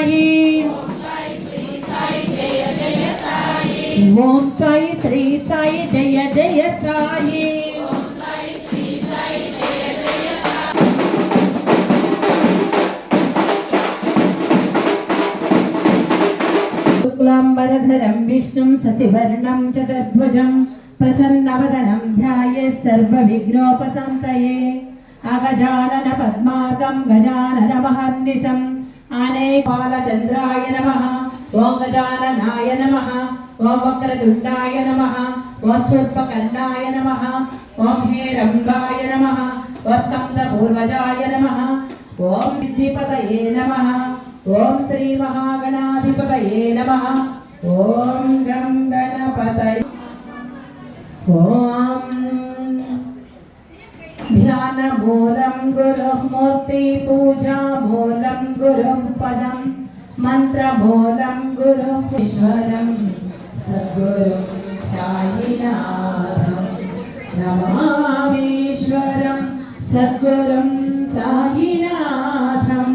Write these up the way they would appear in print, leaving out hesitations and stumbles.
సాయి. ఓం సాయి శ్రీ సాయి జయ జయ సాయి. శుక్లాంబరధరం విష్ణుం శశివర్ణం చతుర్భుజం ప్రసన్నవదనం ధ్యాయేత్ సర్వవిఘ్నోపశాంతయే. అగజానన పద్మార్గం గజానన మహర్నిశం అనేకాలచంద్రాయ నమః. ఓం గజాననాయ నమః. ఓం వక్రతుండాయ నమః. ఓం శూర్పకర్ణాయ నమః. ఓం హేరంబాయ నమః. ఓం స్కందపూర్వజాయ నమః. ఓం సిద్ధిపతయే నమః. ఓం శ్రీ మహాగణాధిపతయే నమః. ఓం గం గణపతయే. ఓం ధ్యానమూలం గురుః మూర్తి పూజామూలం గురుః పదం మంత్రమూలం గురుః ఈశ్వరం సద్గురుం సాయినాథం నమామీశ్వరం సద్గురుం సాయినాథం.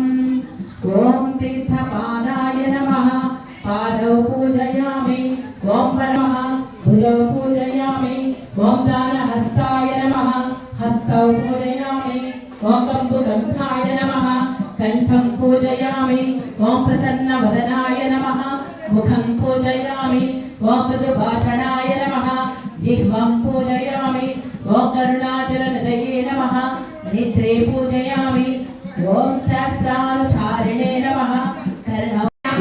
ఓం తీర్థపాదాయ నమః. పాదౌ పూజయామి. ఓం నమః. భుజౌ పూజయామి. ఓం దానహస్తాయ నమః. హస్తౌ పూజయామి. ఓం కంబుకంఠాయ నమః. కంఠం పూజయామి. ఓం ప్రసన్నవదనాయ నమః. ముఖం పూజయామి. ఓం మృదుభాషణాయ నమః. జిహ్వం పూజయామి. ఓం కరుణాచలనిధయే నమః. నేత్రే పూజయామి. ఓం శాస్త్రానుసారిణే నమః.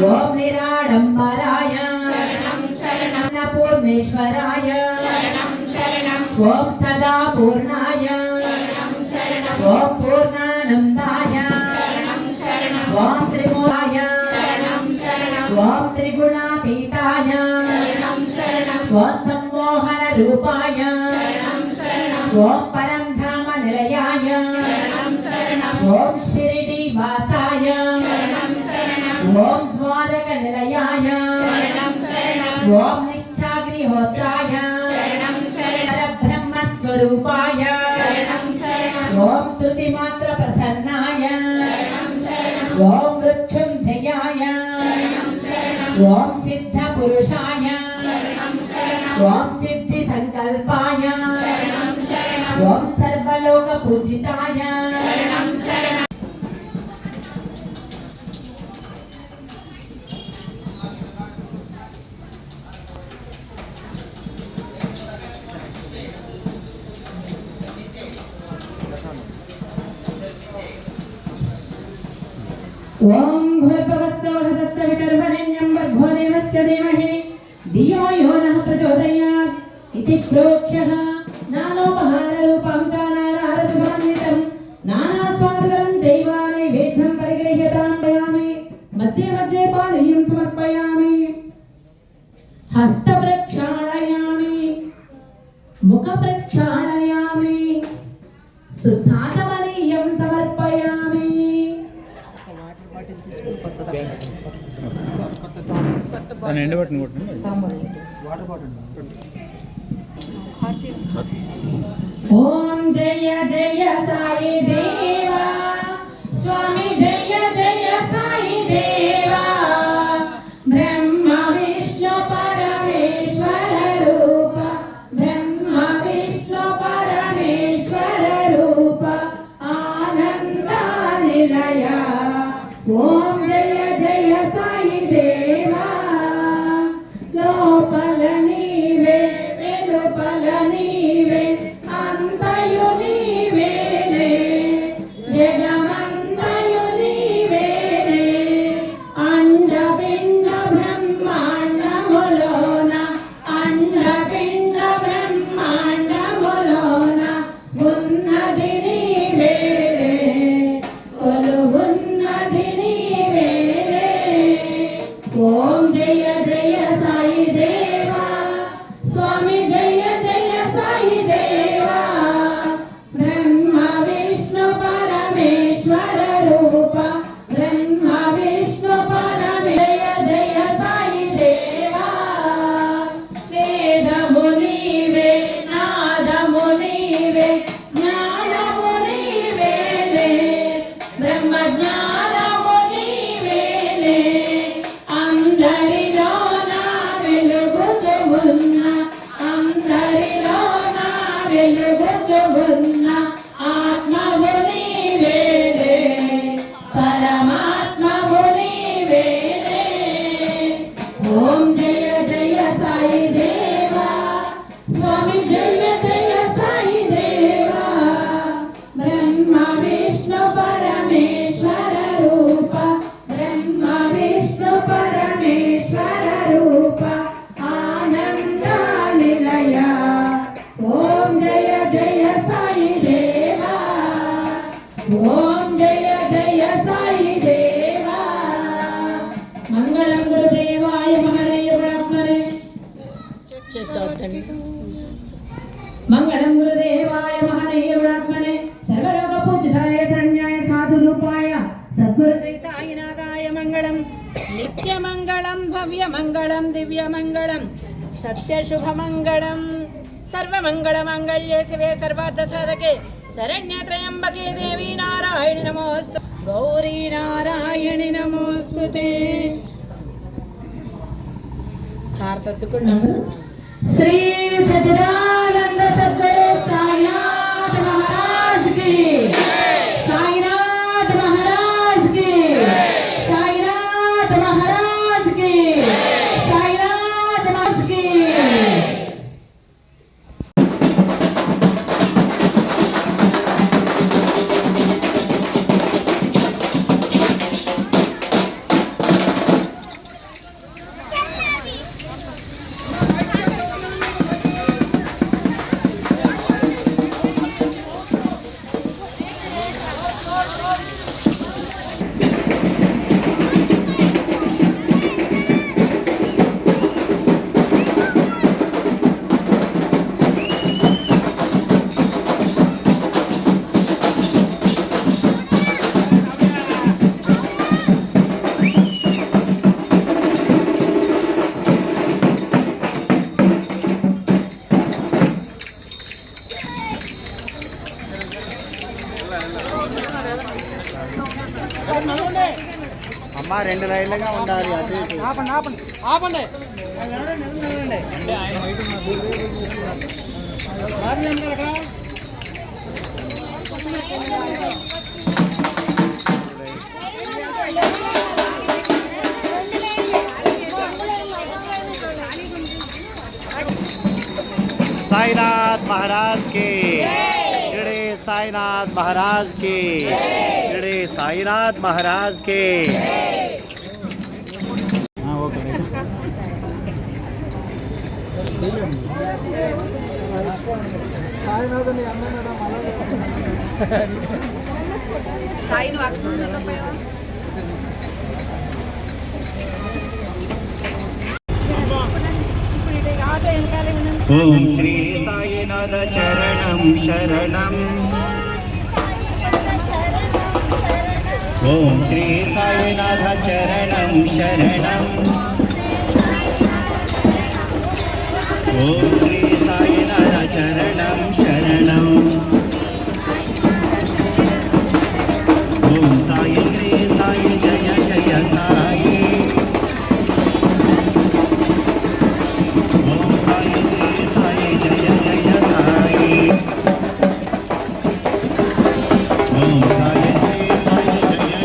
ఓం నిరాడంబరాయ శరణం శరణం పూర్ణేశ్వరాయ శరణం శరణం. ఓం సదా పూర్ణాయ శరణం శరణం. ఓం పూర్ణానందాయ శరణం శరణం. ఓం త్రిమూలాయ శరణం శరణం. ఓం త్రిగుణాతీతాయ శరణం శరణం. ఓం సమ్మోహన రూపాయ శరణం శరణం. ఓం పరంధామ నిలయాయ శరణం శరణం. ఓం షిరిడి వాసాయ శరణం శరణం. ఓం ద్వారక నిలయాయ శరణం శరణం. ఓం నిత్యాగ్నిహోత్రాయ శరణం శరణం. పరబ్రహ్మ స్వరూపాయ శరణం శరణం. ఓం స్తుతిమాత్ర ప్రసన్నాయ శరణం శరణం. ఓం మృత్యుంజయాయ శరణం శరణం. ఓం సిద్ధ పురుషాయ శరణం శరణం. ఓం సిద్ధి సంకల్పాయ శరణం శరణం. ఓం సర్వలోక పూజితాయ శరణం శరణం. ఓం భూర్భువస్సువః సవితుర్వరేణ్యం భర్గో దేవస్య ధీమహి ధియో యో నః ప్రచోదయాత్ ఇతి ప్రోక్ష్యః నానోపహారరూపం చ నానారసమాన్వితం నానాస్వాదకరం చైవ నైవేద్యం పరిగృహ్యతాం దయామి. మధ్యే మధ్యే పానీయం సమర్పయామి. హస్త ప్రక్షాళయామి. ముఖ ప్రక్షాళయామి. శుద్ధాచమనీయం సమర్పయామి. ఓం జయ జయ సాయి దేవా స్వామి జయ జయ సాయి దేవా. బ్రహ్మ విష్ణు పరమేశ్వర రూప బ్రహ్మ విష్ణు పరమేశ్వర రూప ఆనంద నిలయ. ఓం జయ జయ సాయి దేవా. లోపల నీవే వెలుపల నీవే అంతయు నీవేలే. జగ विष्णु परमेश्वर रूप आनंद निलय ओम जय जय साई देवा ओम जय जय साई देवा मंगलम गुरुदेवाय महनीय ब्रह्मणे मंगलम गुरुदेवाय महनीय ब्रह्मणे सर्वलोक पूजिताय शरण्याय साधु रूपाय सद्गुरु श्री साईनाथाय मंगलम नित्य मंगलम भव्य मंगलम दिव्य मंगलम सत्य शुभ मंगलम सर्व मंगल मंगल्ये शिवे सर्वार्थ साधके शरण्ये त्र्यंबके देवी नारायणी नमोस्तु गौरी नारायणी नमोस्तुते श्री सच्चिदानंद सद्गुरु साईनाथ महाराज की साईनाथ महाराज की साईनाथ महाराज की साईनाथ महाराज की అమ్మ రెండు లైన్లుగా ఉండాలి అటు ఇటు ఆపండి ఆపండి ఆపండి साईनाथ महाराज की श्री साईनाथ महाराज की श्री साईनाथ महाराज की ओम श्री साईनाथ चरणम शरणम ओम श्री साईनाथ चरणम शरणम ओम श्री साईनाथ चरणम शरणम ओम साई श्री साई जय जय साई ओम साई श्री साई जय जय साई ओम साई श्री साई जय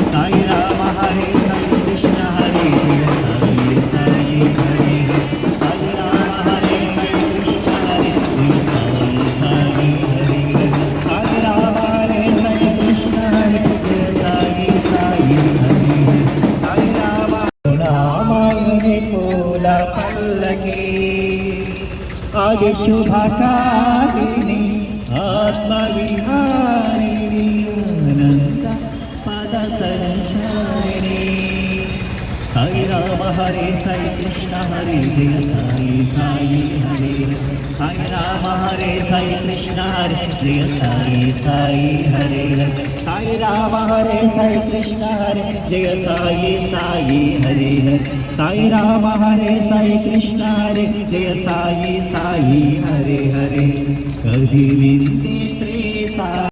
साई राम हरे साई कृष्ण हरे साई हरे साई राम हरे साई कृष्ण हरे साई हरे साई राम हरे साई कृष्ण हरे साई हरे साई राम रामायणे फूल पल्लकी आदि शुभकारिणी आत्मविहारिणी अनंत पद संचारिणी साई राम हरे साई कृष्ण हरे जय साई साई हरे साई राम हरे साई कृष्ण हरे जय साई साई हरे साई राम हरे साई कृष्ण हरे जय साई साई हरे साई राम हरे साई कृष्ण हरे जय साई साई हरे हरे कभी विनती श्री साई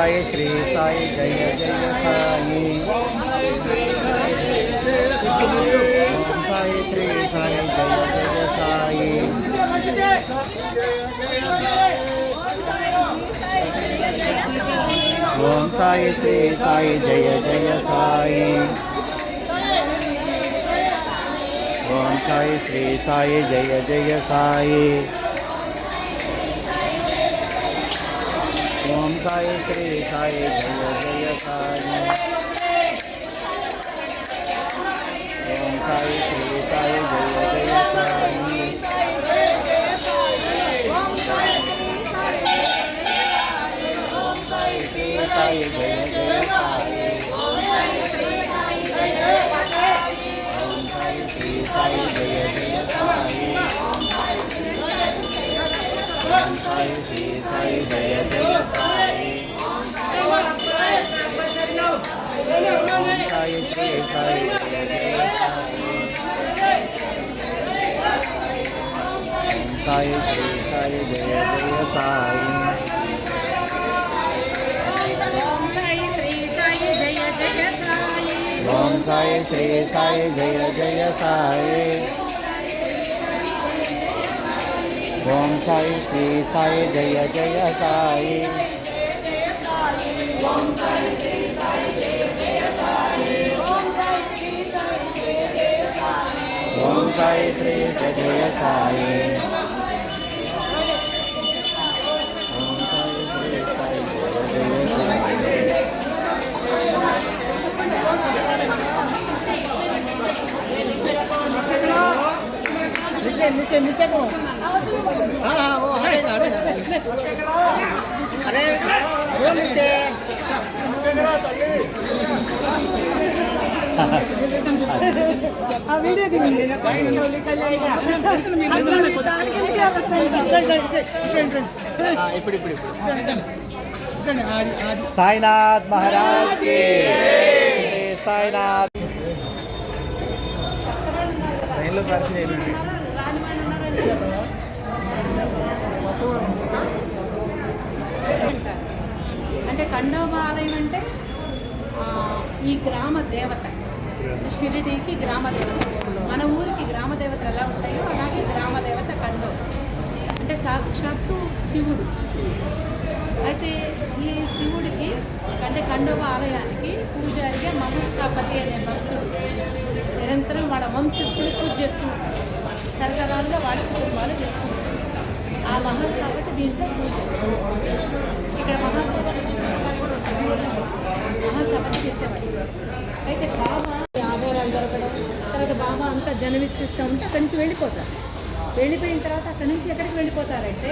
సాయి శ్రీ సాయి జయ జయ సాయి. ఓం సాయి శ్రీ సాయి జయ జయ సాయి. ఓం సాయి శ్రీ సాయి జయ జయ సాయి. ఓం సాయి శ్రీ సాయి జయ జయ సాయి. ఓం సాయి శ్రీ సాయి జయ జయ సాయి. ఓం సాయి శ్రీ సాయి జయ జయ సాయి. సాయి జయ జయ సాయి. ఓం సాయి శ్రీ సాయి జయ జయ సాయి. ఓం సాయి శ్రీ సాయి జయ జయ సాయి. ఓం సాయి శ్రీ సాయి జయ జయ సాయి. ఓం సాయి శ్రీ సాయి జయ జయ సాయి. ఓం సాయి శ్రీ సాయి జయ జయ సాయి. ఓం సాయి శ్రీ సాయి జయ జయ సాయి. ఓం సాయి శ్రీ సాయి జయ జయ సాయి. ఓం సాయి శ్రీ సాయి జయ సాయి. ఓం సాయి శ్రీ సాయి జయ జయ సాయి. नीचे नीचे को हाँ वो हटेगा अरे वो नीचे वीडियो दिखेंगे निकल जाएगा. साईनाथ महाराज की साईनाथ. అంటే ఖండోబ ఆలయం అంటే ఈ గ్రామ దేవత. షిరిడీకి గ్రామ దేవత, మన ఊరికి గ్రామ దేవతలు ఎలా ఉంటాయో అలాగే గ్రామ దేవత ఖండోబ అంటే సాక్షాత్తు శివుడు. అయితే ఈ శివుడికి అంటే ఖండోబ ఆలయానికి పూజారిగా మహర్షాపతి అనే భక్తుడు నిరంతరం వాళ్ళ వంశస్థులు పూజ చేస్తూ ఉంటారు. తరతరాల్లో వాళ్ళ కుటుంబాలు చేస్తూ ఉంటారు. ఆ మహర్షాపతి దీంట్లో పూజ. ఇక్కడ మహర్షాపతి చేసేవాడు. అయితే బాబా ఆధారాలు దొరకడం, తర్వాత బాబా అంతా జన విశ్వసిస్తూ ఉంటే అక్కడి నుంచి వెళ్ళిపోతారు. వెళ్ళిపోయిన తర్వాత అక్కడి నుంచి ఎక్కడికి వెళ్ళిపోతారంటే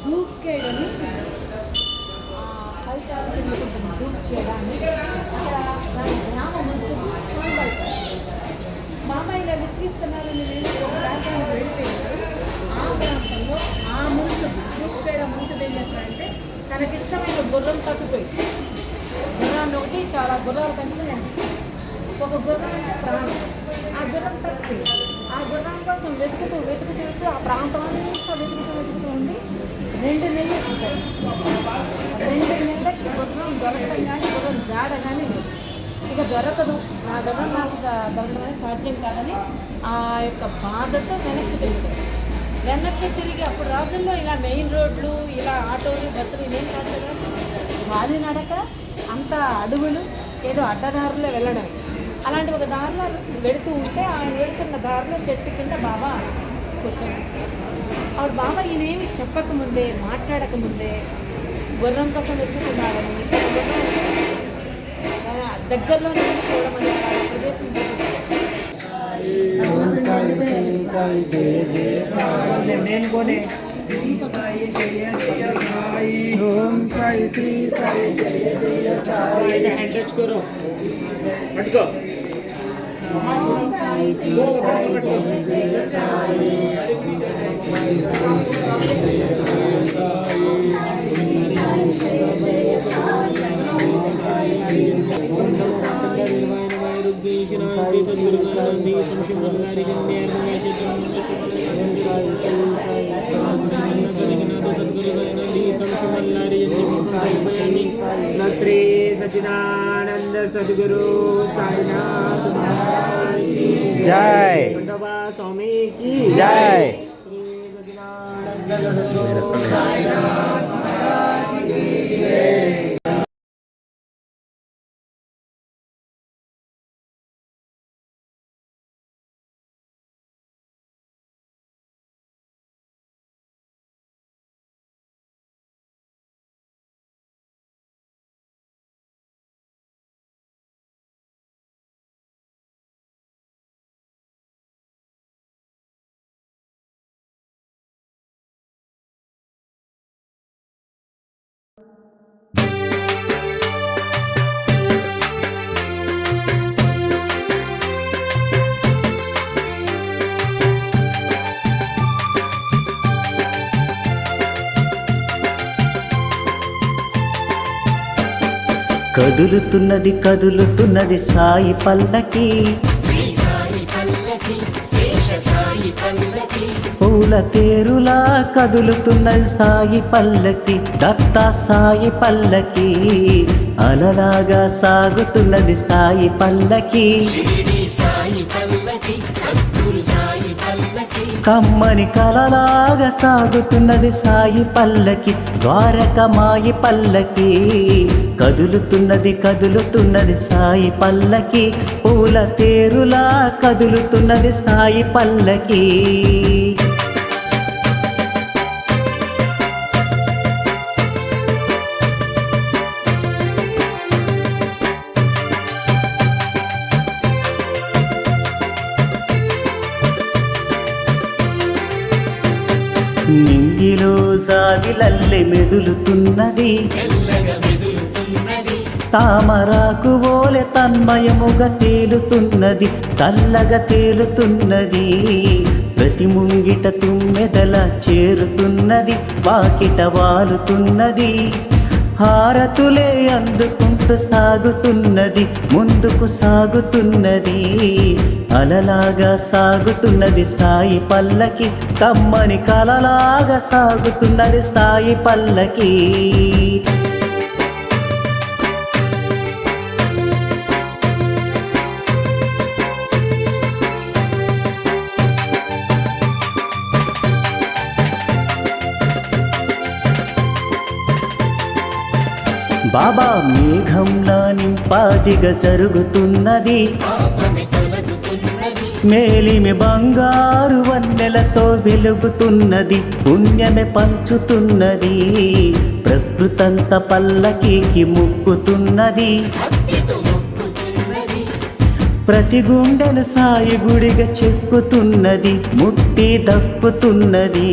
దూకేడని దూక్ చేయడాన్ని అక్కడ దాని గ్రామ మనసుకు చూడబడతారు. బాబా ఇలా విసిగిస్తున్నారని ఒక ప్రాంతానికి వెళ్ళిపోయినారు. ఆ ప్రాంతంలో ఆ మునుసు దూకేడ మునుసుడు ఏం చేస్తారంటే తనకిష్టమైన గుర్రం తప్పిపోయింది. గుర్రాన్ని ఒకటి చాలా గుర్రాలు పెంచుకుని అనిపిస్తుంది. ఒక గుర్రం అంటే ప్రాణం. ఆ గుర్రం తప్పిపోయింది. ఆ గుర్రం కోసం వెతుకుతూ ఆ ప్రాంతం అంతా వెతుకుతూ ఉండి 2 నెలలు ఉంటాయి. 2 నెలలకి గుర్రం దొరకడం కానీ గుర్రం జాడ కానీ ఇక దొరకదు. నా గుర్రం నాకు దొరకడం సాధ్యం కాదని ఆ యొక్క బాధతో వెనక్కి తిరిగి అప్పుడు రాజుల్లో ఇలా మెయిన్ రోడ్లు, ఇలా ఆటోలు, బస్సులు ఇదేం కాదు కదా. ఖాళీ నడక, అంత అడవులు, ఏదో అడ్డదారులో వెళ్ళడమే. అలాంటి ఒక దారిలో వెళుతూ ఉంటే ఆయన వెళుతున్న దారిలో చెట్టు కింద బాబా కూర్చోండి. ఆవిడ బాబా ఈయనేమి చెప్పకముందే మాట్లాడకముందే గుర్రం కోసం వెతుకుతున్నారని దగ్గరలోనే చూడడం అనే ప్రదేశం నేను కొనే ఓం సాయి శ్రీ సాయి జయ జయ సాయి. హ్యాండ్ టచ్ करो పట్టుకో. ఓం సాయి శ్రీ సాయి జయ జయ సాయి. सच्चिदानंद सद्गुरु साईनाथ महाराज की जय। खंडोबा स्वामी की जय। श्री सच्चिदानंद सद्गुरु साईनाथ महाराज की जय। కదులుతున్నది కదులుతున్నది సాయి పల్లకి, పూల తేరులా కదులుతున్నది సాయి పల్లకి, దత్తా సాయి పల్లకి, అలలాగా సాగుతున్నది సాయి పల్లకి, కమ్మని కలలాగా సాగుతున్నది సాయి పల్లకి, ద్వారకమాయి పల్లకి, కదులుతున్నది కదులుతున్నది సాయి పల్లకి, పూల తేరులా కదులుతున్నది సాయి పల్లకి. నింగిలో జాగిలల్లె మెదులుతున్నది, తామరాకు ఓలె తన్మయముగా తేలుతున్నది, చల్లగా తేలుతున్నది, ప్రతి ముంగిట తుమ్మెదల చేరుతున్నది, వాకిట వాలుతున్నది, హారతులే అందుకుంటూ సాగుతున్నది, ముందుకు సాగుతున్నది, అలలాగా సాగుతున్నది సాయి పల్లకి, కమ్మని కలలాగా సాగుతున్నది సాయి పల్లకి. బాబా మేఘంలా నింపాదిగా జరుగుతున్నది, మేలిమి బంగారు వన్నెలతో వెలుగుతున్నది, పుణ్యమే పంచుతున్నది, ప్రకృతంత పల్లకీకి ముక్కుతున్నది, ప్రతి గుండెను సాయి గుడిగా చెక్కుతున్నది, ముక్తి దక్కుతున్నది,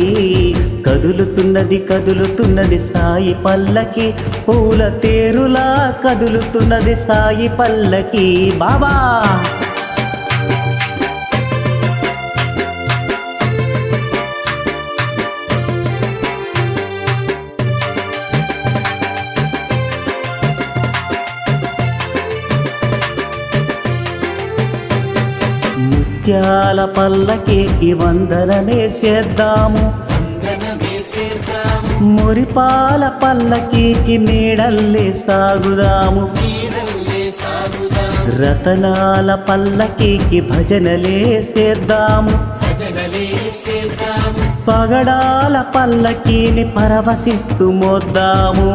కదులుతున్నది కదులుతున్నది సాయి పల్లకి, పూల తేరులా కదులుతున్నది సాయి పల్లకి. బాబా ముత్యాల పల్లకి వందనమే చేద్దాము, మురిపాల పల్లకి నీడల్లే సాగుదాము, రతనాల పల్లకి భజనలే చేద్దాము, పగడాల పల్లకీని పరవశిస్తూ మోద్దాము,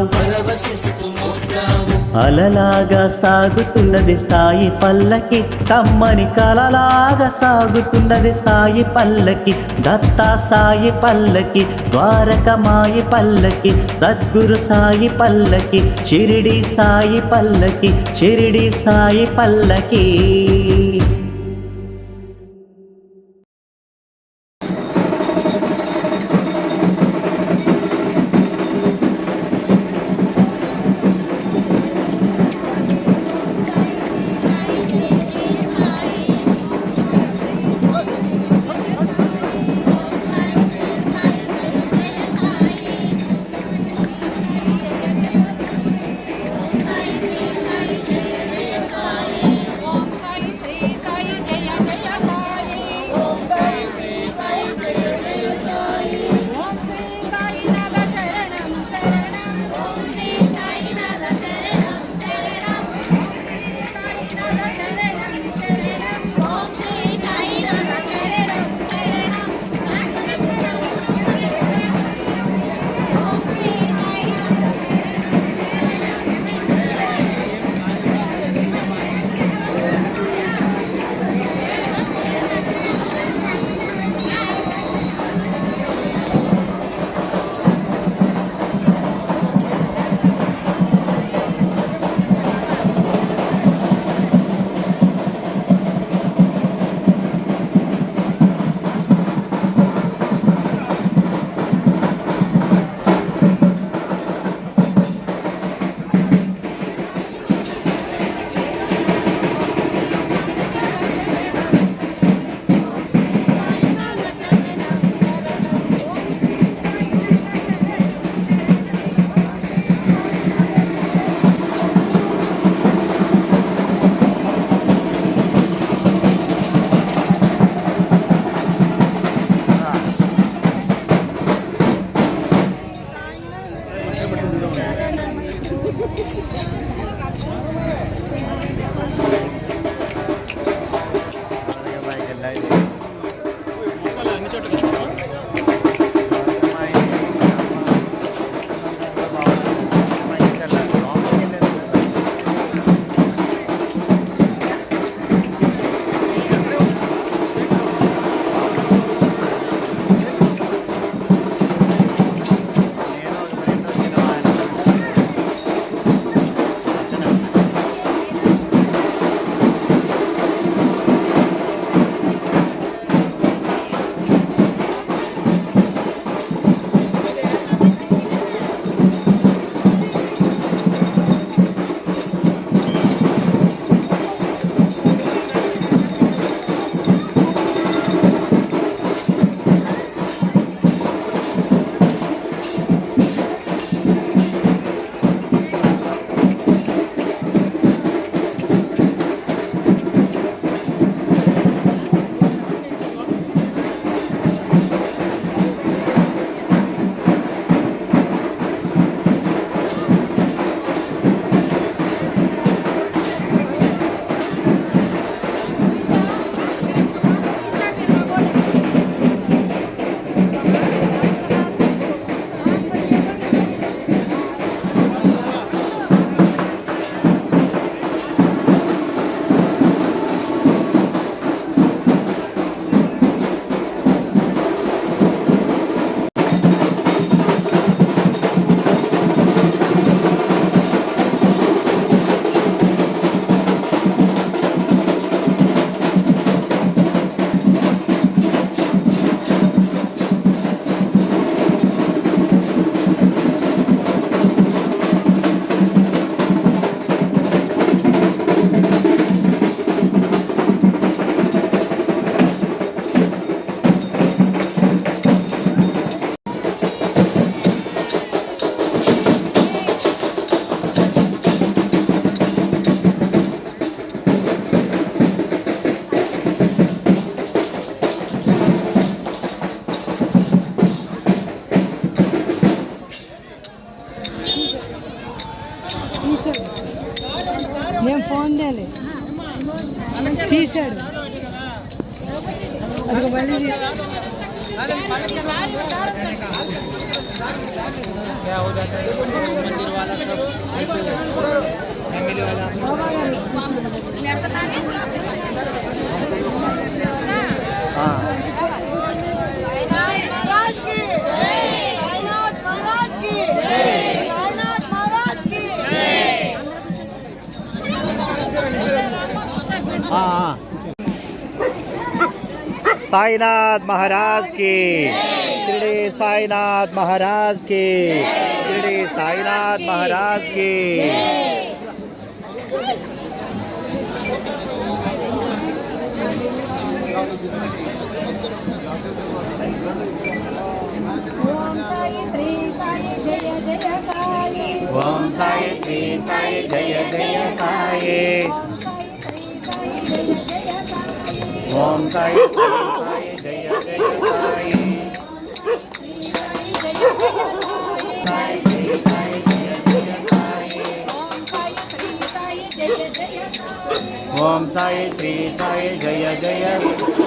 అలలాగా సాగుతున్నది సాయి పల్లకి, కమ్మని కలలాగా సాగుతున్నది సాయి పల్లకి, దత్తా సాయి పల్లకి, ద్వారకమాయి పల్లకి, సద్గురు సాయి పల్లకి, షిరిడి సాయి పల్లకి, షిరిడి సాయి పల్లకి. ఓం సాయి శ్రీ क्या हो जाता है मंदिर वाला सब फैमिली वाला हाँ हाँ साईनाथ महाराज की शिरडी साईनाथ महाराज की शिरडी साईनाथ महाराज की ओम साई श्री साई जय जय साई ओम साई श्री साई जय जय साई साई श्री साई जय जय साई ओम साई श्री साई जय जय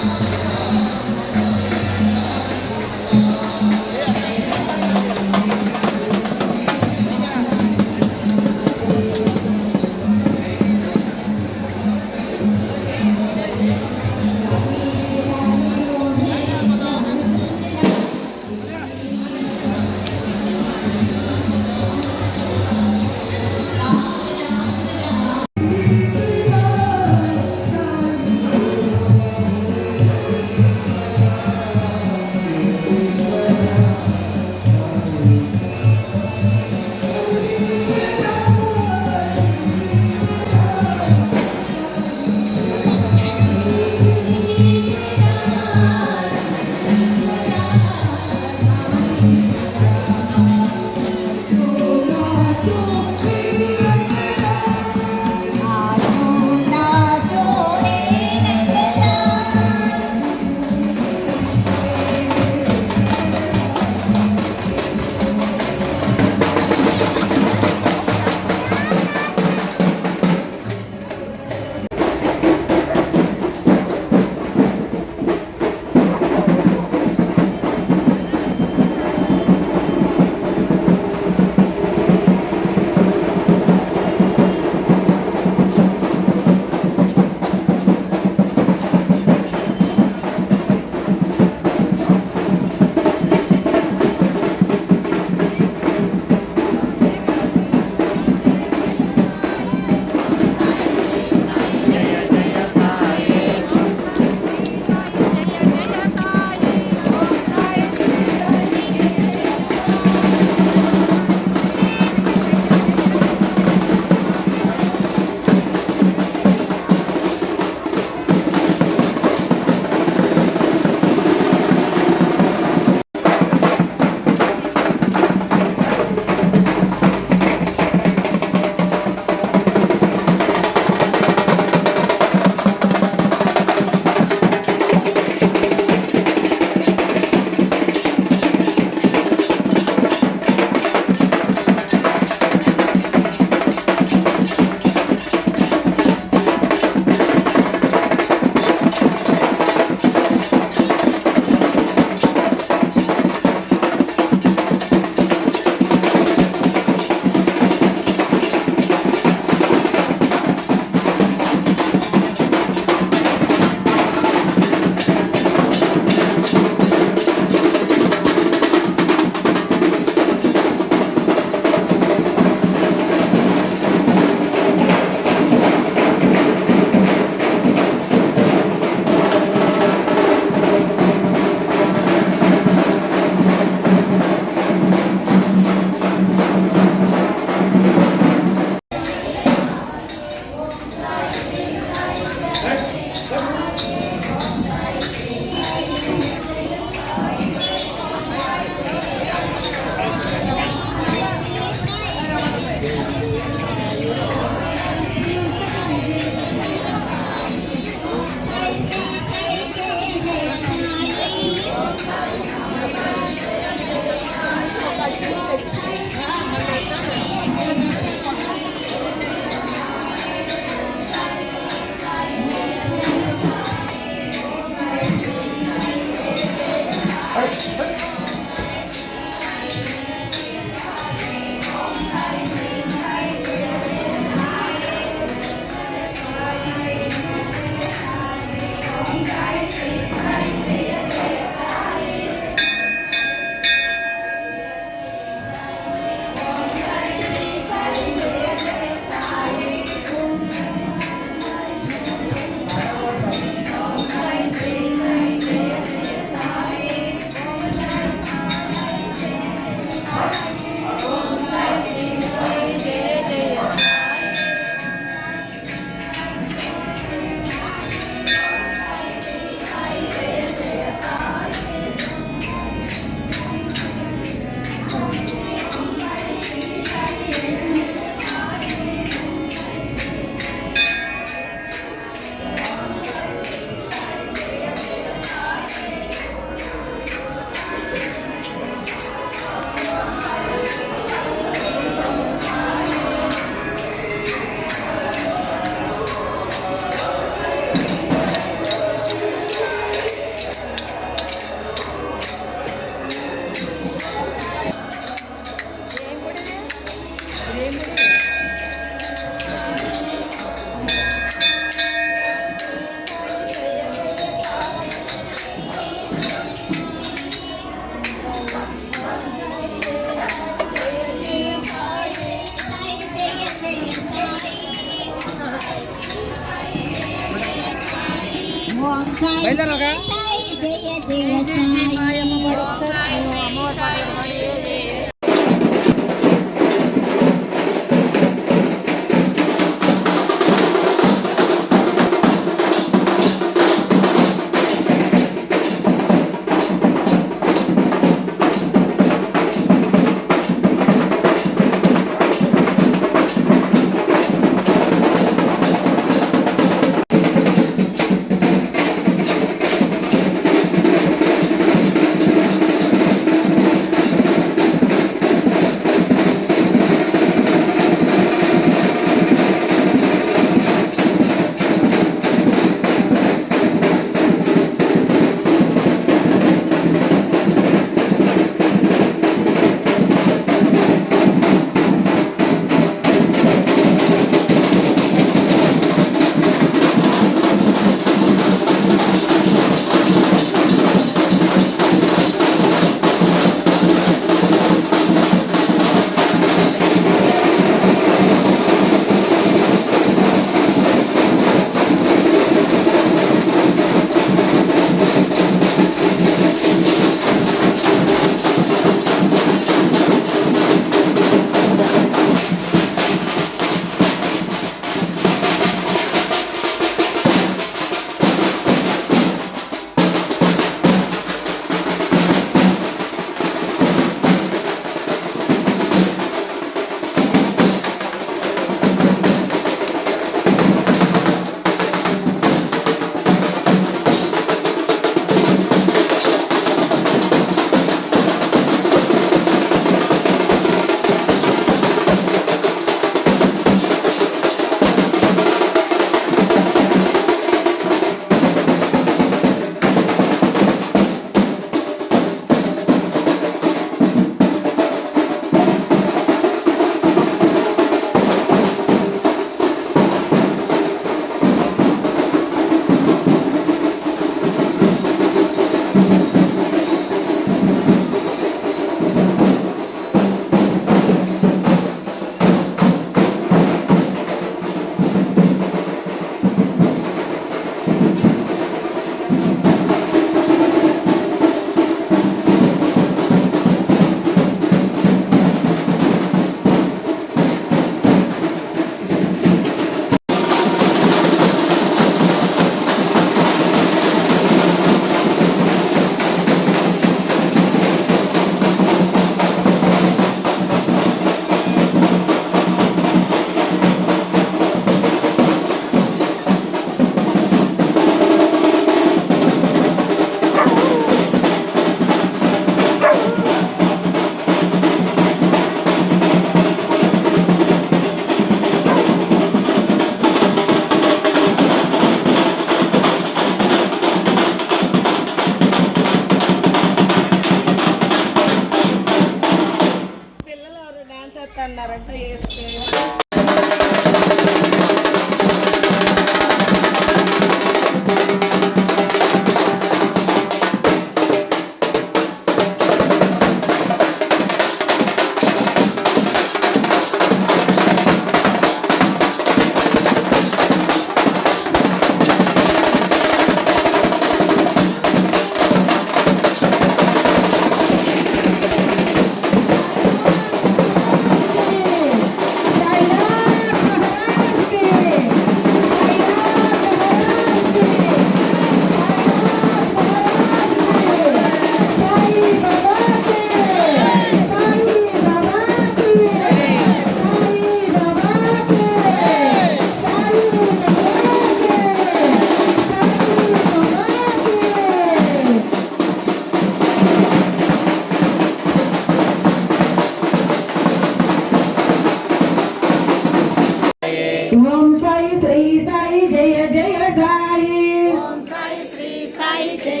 ఓం సాయి శ్రీ సాయి జయ జయ సాయి ఓం సాయి శ్రీ సాయి జయ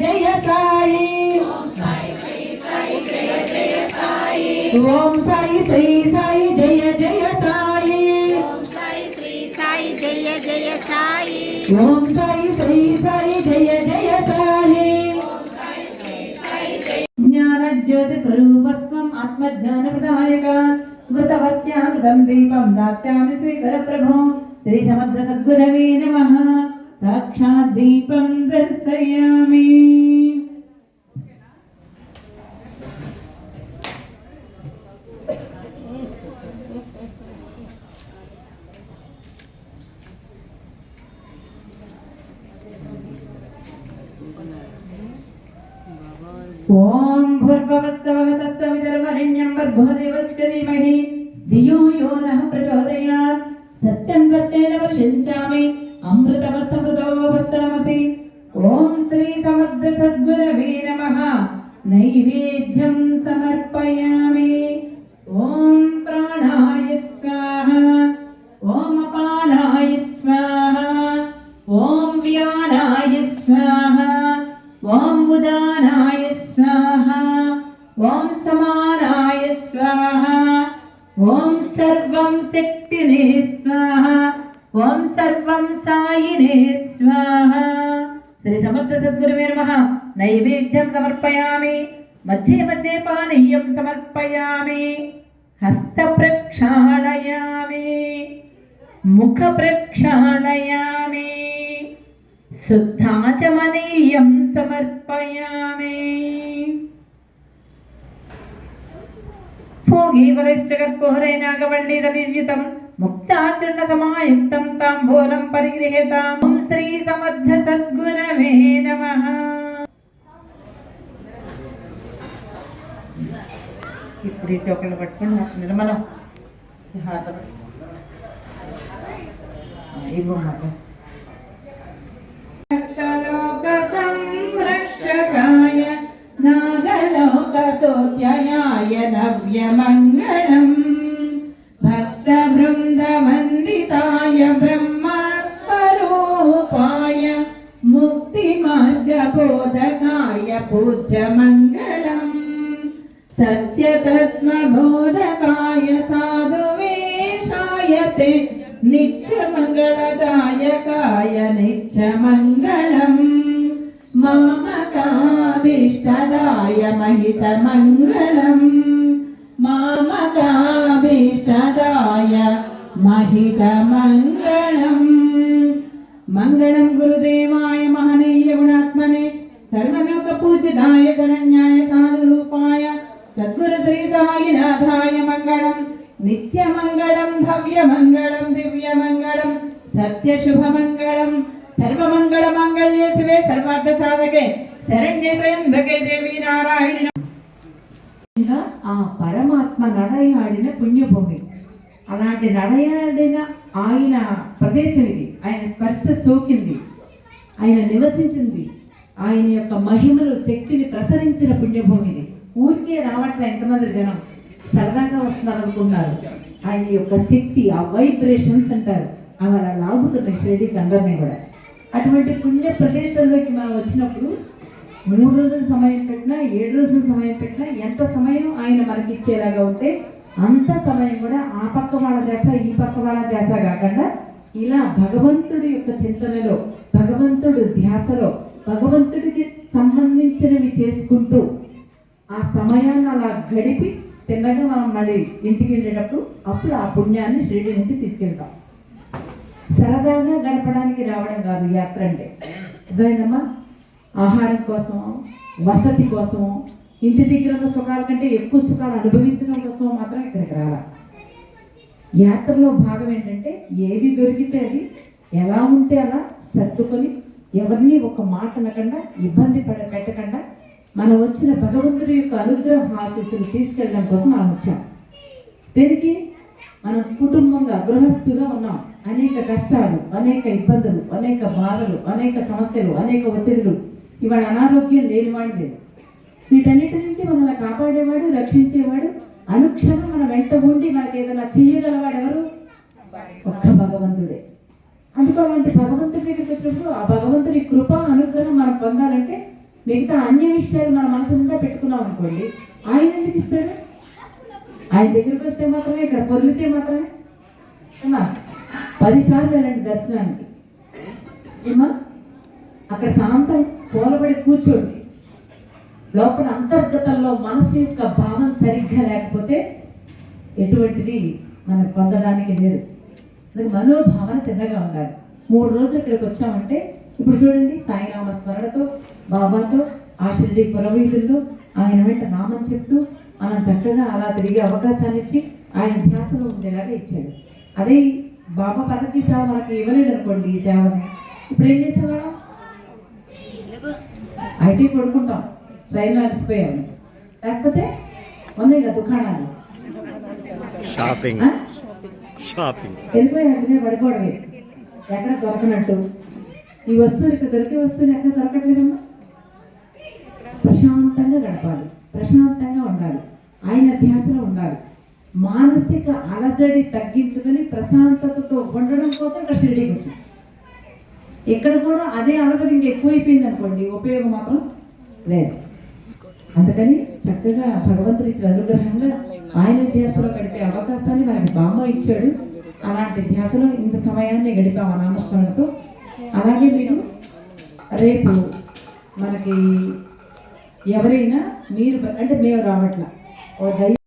జయ సాయి ఓం సాయి శ్రీ సాయి జయ జయ సాయి ఓం సాయి శ్రీ సాయి జయ జయ సాయి ఓం సాయి శ్రీ సాయి జయ జయ సాయి ఓం సాయి శ్రీ సాయి జయ జ్ఞాన జ్యోతి స్వరూపత్వం ఆత్మజ్ఞాన ప్రదాయక కృతవత్యామృతం దీపం దాస్యామి శ్రీకర ప్రభో శ్రీ సమర్థ సద్గురవే నమః. సాక్షాత్ దీపం దర్శయామి. ఓం భూర్భువస్సవగతస్తవితుర్వరెణ్యం భర్గోదేవస్య ధీమహి ధియో యో నః ప్రచోదయాత్. సత్యం సత్యేన వర్షించామి అమృతమస్తమృతోపస్తనమసి. ఓం శ్రీ సమర్థ సద్గురవే నమః. నైవేద్యం సమర్పయామి. ఓం ప్రాణాయ స్వాహ. ఓం అపానాయ స్వాహ. ఓం వ్యానాయ స్వాహ. ఓం ఉదానాయ స్వాహ. ఓం సమానాయ స్వాహ. ఓం సర్వం శక్తినే స్వాహ. ఓం సర్వం సాయినే స్వాహ. శ్రీ సమర్థ సద్గురువే నమః. నైవేద్యం సమర్పయామి. మధ్యే మధ్యే పానీయం సమర్పయామి. హస్త ప్రక్షాళయామి. ముఖ ప్రక్షాళయామి. శుద్ధాచమనీయం సమర్పయామి. భోగీవలశ్చగత్పోహరైనాగవల్లీతనిర్యుతం ముక్తాచరణ సమాయుక్తం తాంబూలం పరిగృహేతాం. ఓం శ్రీ సమర్థ సద్గురవే నమః. ఇప్పుడు ఇటు ఒకళ్ళు పట్టుకుని నిర్మల ఇవ్వమాట. సంరక్షకాయ నాగలోకసోత్యయాయ నవ్యమంగళం. భక్త బృందవందితాయ బ్రహ్మస్వరూపాయ ముక్తిమార్గబోధకాయ పూజ్యమంగళం. సత్యతత్వబోధకాయ సాధువేషాయ తే నిత్యమంగళదాయకాయ నిత్యమంగళం. మామకాభీష్టదాయ మహితమంగళం. మామకాభీష్టదాయ మహితమంగళం. మంగళం గురుదేవాయ మహనీయ గుణాత్మనే సర్వలోక పూజితాయ శరణ్యాయ సాధురూపాయ సద్గురు శ్రీ సాయినాథాయ మంగళం. నిత్యమంగళం భవ్యమంగళం దివ్యమంగళం సత్యశుభమంగళం. సర్వమంగళమాంగళ్యే శివే సర్వార్థ సాధకే శరణ్యే త్రయంబకే దేవి నారాయణి. ఆ పరమాత్మ నడయాడిన పుణ్యభూమి. అలాంటి నడయాడిన ఆయన ప్రదేశం ఇది. ఆయన స్పర్శ సోకింది, ఆయన నివసించింది, ఆయన యొక్క మహిమలు శక్తిని ప్రసరించిన పుణ్యభూమి ఇది. ఊరికే రావట్లే ఎంతమంది జనం సరదాగా వస్తున్నారు అనుకున్నారు. ఆయన యొక్క శక్తి, ఆ వైబ్రేషన్స్ అంటారు, అవి అలా లాగుతున్నాయి షిరిడీకి అందరినీ కూడా. అటువంటి పుణ్య ప్రదేశంలోకి మనం వచ్చినప్పుడు 3 రోజుల సమయం పెట్టినా 7 రోజుల సమయం పెట్టినా ఎంత సమయం ఆయన మనకి ఇచ్చేలాగా ఉంటే అంత సమయం కూడా ఆ పక్క వాళ్ళ ధ్యాస ఈ పక్క వాళ్ళ ధ్యాస కాకుండా ఇలా భగవంతుడి యొక్క చింతనలో, భగవంతుడి ధ్యాసలో, భగవంతుడికి సంబంధించినవి చేసుకుంటూ ఆ సమయాన్ని అలా గడిపి తిన్నగా మనం మళ్ళీ ఇంటికి వెళ్ళేటప్పుడు అప్పుడు ఆ పుణ్యాన్ని షిరిడి నుంచి తీసుకెళ్తాం. సరదాగా గడపడానికి రావడం కాదు యాత్ర అంటే. అదేనమ్మా, ఆహారం కోసం, వసతి కోసం, ఇంటి దగ్గర ఉన్న సుఖాల కంటే ఎక్కువ సుఖాలు అనుభవించడం కోసం మాత్రం ఇక్కడికి రావాలి. యాత్రలో భాగం ఏంటంటే ఏది దొరికితే అది ఎలా ఉంటే అలా సర్దుకొని ఎవరిని ఒక మాట అనకుండా ఇబ్బంది పెట్టకుండా మనం వచ్చిన భగవంతుడి యొక్క అనుగ్రహ ఆశీస్సులు తీసుకెళ్ళడం కోసం మనం వచ్చాం. దీనికి మనం కుటుంబంగా గృహస్థుగా ఉన్నాం. అనేక కష్టాలు, అనేక ఇబ్బందులు, అనేక బాధలు, అనేక సమస్యలు, అనేక ఒత్తిడులు. ఇవాళ అనారోగ్యం లేనివాడు లేదు. వీటన్నిటి నుంచి మనల్ని కాపాడేవాడు, రక్షించేవాడు, అనుక్షణం మన వెంట ఉండి మనకి ఏదైనా చేయగలవాడు ఎవరు? ఒక్క భగవంతుడే. అందుకు అలాంటి భగవంతుడి దగ్గరికి వచ్చినప్పుడు ఆ భగవంతుడి కృప అనుగ్రహం మనం పొందాలంటే మిగతా అన్య విషయాలు మన మనసు నిండా పెట్టుకున్నాం అనుకోండి, ఆయన ఎందుకు ఇస్తాడు? ఆయన దగ్గరికి వస్తే మాత్రమే, ఇక్కడ పొర్లితే మాత్రమే. 10 సార్లు వెళ్ళండి దర్శనానికి. ఏమా అక్కడ శాంతం పోలబడి కూర్చోండి. లోపల అంతర్గతంలో మనసు యొక్క భావం సరిగ్గా లేకపోతే ఎటువంటిది మనం పొందడానికి లేదు. అసలు మనోభావన చిన్నగా ఉండాలి. 3 రోజులు ఇక్కడికి వచ్చామంటే ఇప్పుడు చూడండి, సాయినామ స్మరణతో బాబాతో ఆ షిరిడి పురవీధుల్లో ఆయన వెంట నామం చెప్తూ మనం చక్కగా అలా తిరిగే అవకాశాన్ని ఇచ్చి ఆయన ధ్యాసలో ఉండేలాగా ఇచ్చాడు. అదే బాబా పద్ధతి సేవ మనకి ఇవ్వలేదనుకోండి, ఈ సేవని ఇప్పుడు ఏం చేసేవాళ్ళం? ఐటీ కొడుకుంటాం, ట్రైన్లో అలసిపోయాము, లేకపోతే ఉన్నాయి కదా దుకాణాలు, షాపింగ్ వెళ్ళిపోయి అటునే పడిపోవడమే, ఎక్కడ దొరకనట్టు. ఈ వస్తువులు ఇక్కడ దొరికే వస్తువులు ఎక్కడ దొరకట్లేదమ్మా. ప్రశాంతంగా గడపాలి, ప్రశాంతంగా ఉండాలి, ఆయన ధ్యాసలో ఉండాలి. మానసిక అలజడి తగ్గించుకొని ప్రశాంతతతో ఉండడం కోసం ఇక్కడ షిరిడీకి వచ్చాం. ఇక్కడ కూడా అదే అలజడి ఇంకా ఎక్కువైపోయింది అనుకోండి, ఉపయోగం మాత్రం లేదు. అందుకని చక్కగా భగవంతుడి ఇచ్చిన అనుగ్రహంగా ఆయన ధ్యాసలో గడిపే అవకాశాన్ని మనకి బామ్మ ఇచ్చాడు. అలాంటి ధ్యాసలో ఇంత సమయాన్ని గడిపాము నామస్మరణతో. అలాగే మీరు రేపు మనకి ఎవరైనా మీరు అంటే మేము రావట్లా